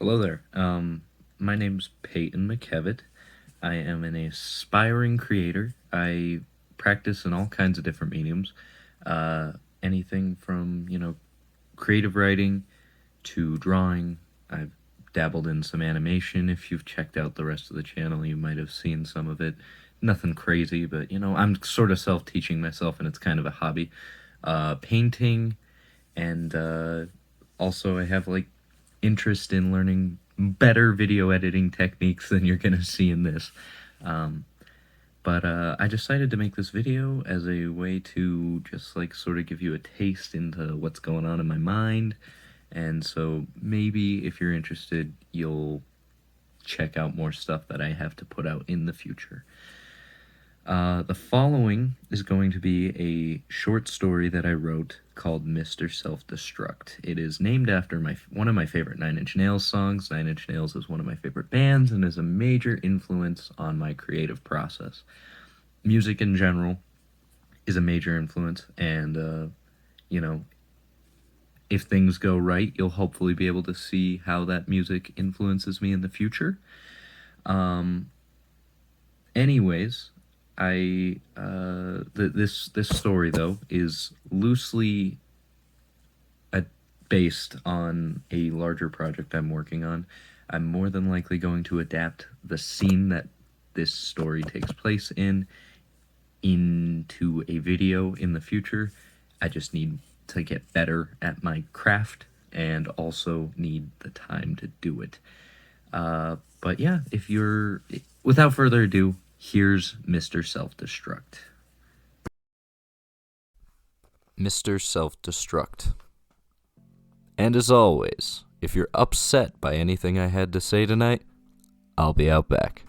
Hello there. My name's Peyton McKevitt. I am an aspiring creator. I practice in all kinds of different mediums. Uh, Anything from, creative writing to drawing. I've dabbled in some animation. If you've checked out the rest of the channel, you might have seen some of it. Nothing crazy, but, I'm sort of self teaching myself, and it's kind of a hobby. Painting, and also I have like interest in learning better video editing techniques than you're gonna see in this. Um, but I decided to make this video as a way to just like sort of give you a taste into what's going on in my mind. And so maybe if you're interested, you'll check out more stuff that I have to put out in the future. The following is going to be a short story that I wrote called Mr. Self-Destruct. It is named after one of my favorite Nine Inch Nails songs. Nine Inch Nails is one of my favorite bands and is a major influence on my creative process. Music in general is a major influence, and, you know, if things go right, you'll hopefully be able to see how that music influences me in the future. Um, Anyways, this story though is loosely based on a larger project I'm working on. I'm more than likely going to adapt the scene that this story takes place in into a video in the future. I just need to get better at my craft and also need the time to do it. But yeah, without further ado, here's Mr. Self-Destruct. Mr. Self-Destruct. And as always, if you're upset by anything I had to say tonight, I'll be out back.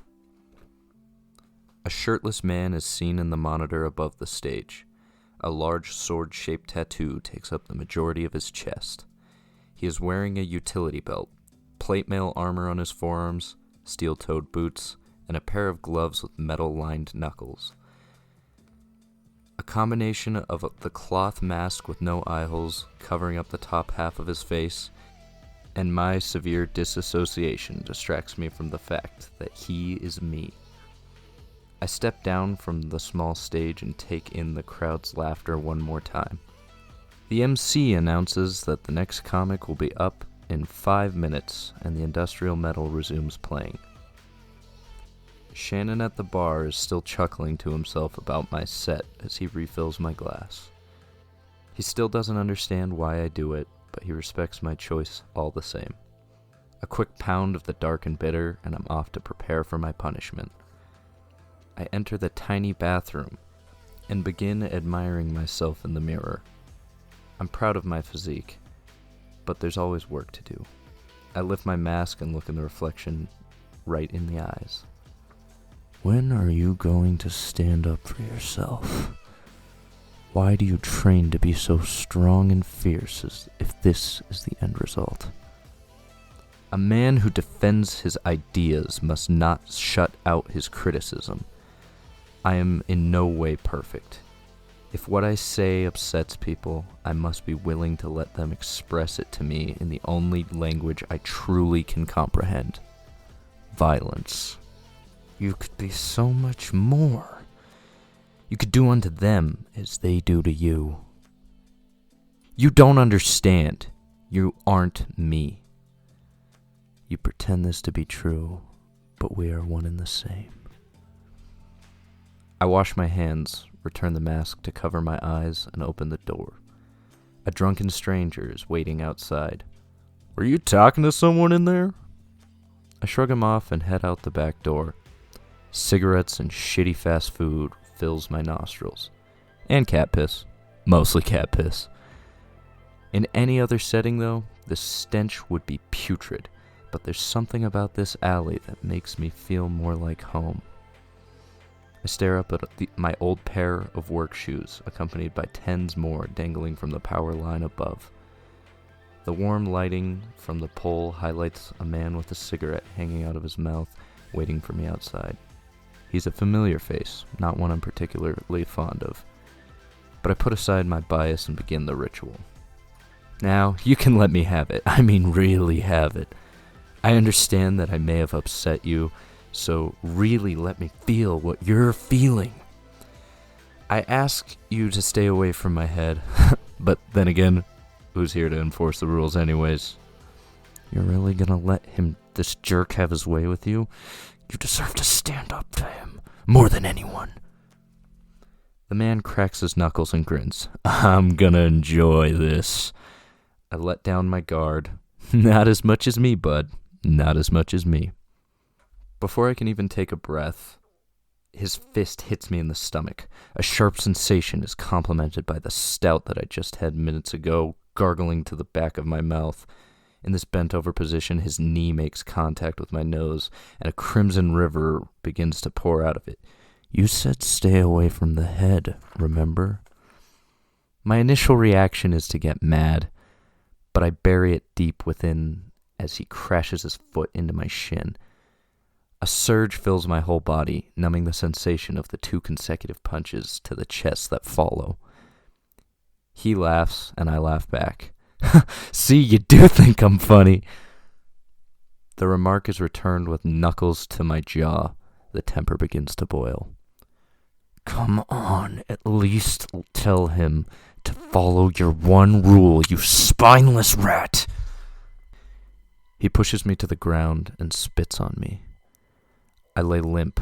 A shirtless man is seen in the monitor above the stage. A large sword-shaped tattoo takes up the majority of his chest. He is wearing a utility belt, plate mail armor on his forearms, steel-toed boots, and a pair of gloves with metal-lined knuckles. A combination of the cloth mask with no eye holes covering up the top half of his face and my severe disassociation distracts me from the fact that he is me. I step down from the small stage and take in the crowd's laughter one more time. The MC announces that the next comic will be up in 5 minutes and the industrial metal resumes playing. Shannon at the bar is still chuckling to himself about my set as he refills my glass. He still doesn't understand why I do it, but he respects my choice all the same. A quick pound of the dark and bitter, and I'm off to prepare for my punishment. I enter the tiny bathroom and begin admiring myself in the mirror. I'm proud of my physique, but there's always work to do. I lift my mask and look in the reflection right in the eyes. When are you going to stand up for yourself? Why do you train to be so strong and fierce if this is the end result? A man who defends his ideas must not shut out his criticism. I am in no way perfect. If what I say upsets people, I must be willing to let them express it to me in the only language I truly can comprehend. Violence. You could be so much more. You could do unto them as they do to you. You don't understand. You aren't me. You pretend this to be true, but we are one and the same. I wash my hands, return the mask to cover my eyes, and open the door. A drunken stranger is waiting outside. Were you talking to someone in there? I shrug him off and head out the back door. Cigarettes and shitty fast food fills my nostrils. And cat piss. Mostly cat piss. In any other setting, though, the stench would be putrid, but there's something about this alley that makes me feel more like home. I stare up at my old pair of work shoes, accompanied by tens more dangling from the power line above. The warm lighting from the pole highlights a man with a cigarette hanging out of his mouth, waiting for me outside. He's a familiar face, not one I'm particularly fond of. But I put aside my bias and begin the ritual. Now, you can let me have it. I mean, really have it. I understand that I may have upset you, so really let me feel what you're feeling. I ask you to stay away from my head, but then again, who's here to enforce the rules anyways? You're really gonna let this jerk have his way with you? You deserve to stand up to him, more than anyone. The man cracks his knuckles and grins. I'm gonna enjoy this. I let down my guard. Not as much as me, bud. Not as much as me. Before I can even take a breath, his fist hits me in the stomach. A sharp sensation is complemented by the stout that I just had minutes ago, gargling to the back of my mouth. In this bent-over position, his knee makes contact with my nose, and a crimson river begins to pour out of it. You said stay away from the head, remember? My initial reaction is to get mad, but I bury it deep within as he crashes his foot into my shin. A surge fills my whole body, numbing the sensation of the 2 consecutive punches to the chest that follow. He laughs, and I laugh back. See, you do think I'm funny. The remark is returned with knuckles to my jaw. The temper begins to boil. Come on, at least tell him to follow your one rule, you spineless rat. He pushes me to the ground and spits on me. I lay limp,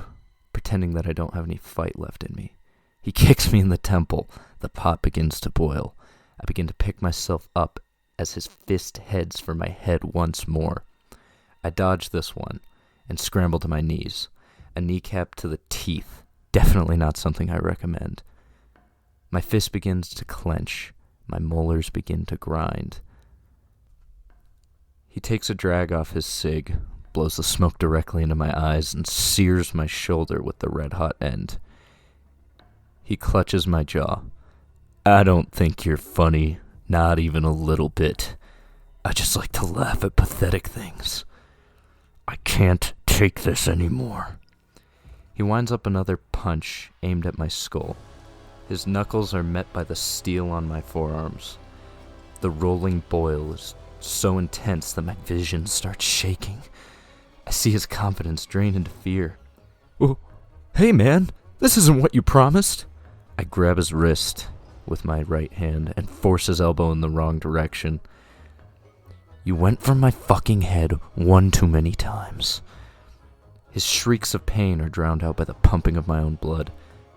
pretending that I don't have any fight left in me. He kicks me in the temple. The pot begins to boil. I begin to pick myself up as his fist heads for my head once more. I dodge this one and scramble to my knees. A kneecap to the teeth. Definitely not something I recommend. My fist begins to clench. My molars begin to grind. He takes a drag off his cig, blows the smoke directly into my eyes, and sears my shoulder with the red-hot end. He clutches my jaw. I don't think you're funny, not even a little bit. I just like to laugh at pathetic things. I can't take this anymore. He winds up another punch aimed at my skull. His knuckles are met by the steel on my forearms. The rolling boil is so intense that my vision starts shaking. I see his confidence drain into fear. Oh, hey man, this isn't what you promised. I grab his wrist with my right hand and force his elbow in the wrong direction. You went for my fucking head one too many times. His shrieks of pain are drowned out by the pumping of my own blood.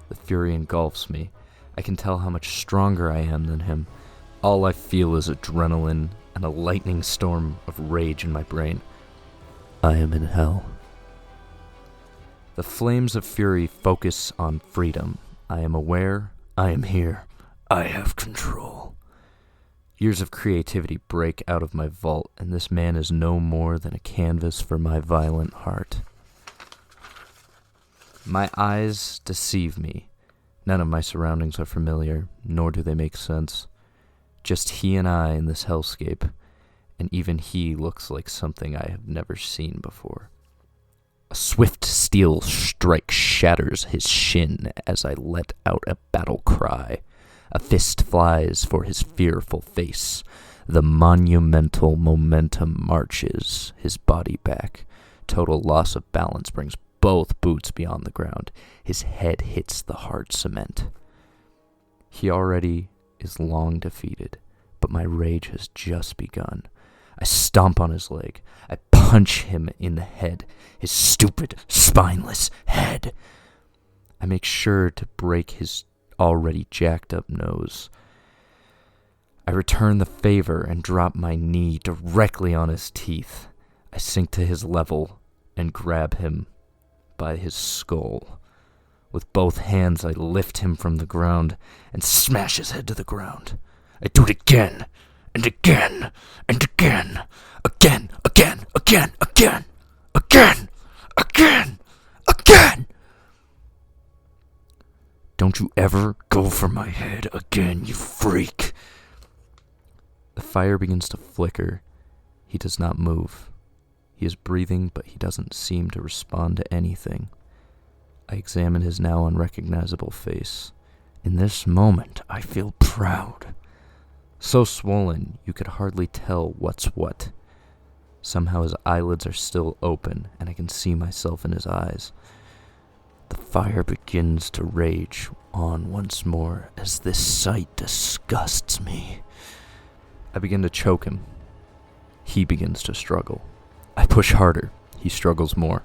The fury engulfs me. I can tell how much stronger I am than him. All I feel is adrenaline and a lightning storm of rage in my brain. I am in hell. The flames of fury focus on freedom. I am aware. I am here. I have control. Years of creativity break out of my vault, and this man is no more than a canvas for my violent heart. My eyes deceive me. None of my surroundings are familiar, nor do they make sense. Just he and I in this hellscape, and even he looks like something I have never seen before. A swift steel strike shatters his shin as I let out a battle cry. A fist flies for his fearful face. The monumental momentum marches his body back. Total loss of balance brings both boots beyond the ground. His head hits the hard cement. He already is long defeated, but my rage has just begun. I stomp on his leg. I punch him in the head, his stupid, spineless head. I make sure to break his already jacked up nose. I return the favor and drop my knee directly on his teeth. I sink to his level and grab him by his skull. With both hands, I lift him from the ground and smash his head to the ground. I do it again, and again, and again, again, again, again, again, again, again, again. Don't you ever go for my head again, you freak. The fire begins to flicker. He does not move. He is breathing, but he doesn't seem to respond to anything. I examine his now unrecognizable face. In this moment, I feel proud. So swollen, you could hardly tell what's what. Somehow his eyelids are still open, and I can see myself in his eyes. The fire begins to rage on once more as this sight disgusts me. I begin to choke him. He begins to struggle. I push harder. He struggles more.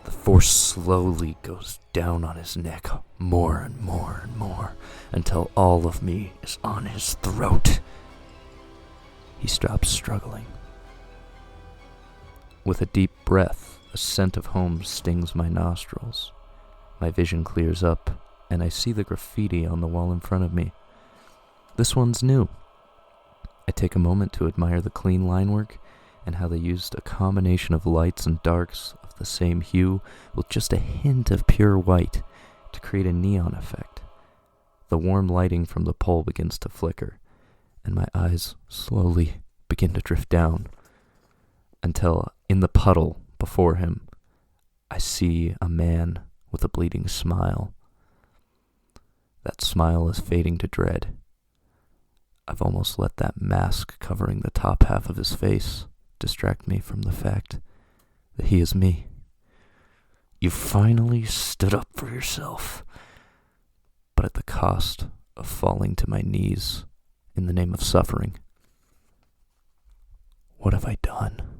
The force slowly goes down on his neck, more and more and more, until all of me is on his throat. He stops struggling. With a deep breath, a scent of home stings my nostrils. My vision clears up, and I see the graffiti on the wall in front of me. This one's new. I take a moment to admire the clean line work and how they used a combination of lights and darks of the same hue with just a hint of pure white to create a neon effect. The warm lighting from the pole begins to flicker, and my eyes slowly begin to drift down until in the puddle before him, I see a man with a bleeding smile. That smile is fading to dread. I've almost let that mask covering the top half of his face distract me from the fact that he is me. You finally stood up for yourself, but at the cost of falling to my knees in the name of suffering. What have I done?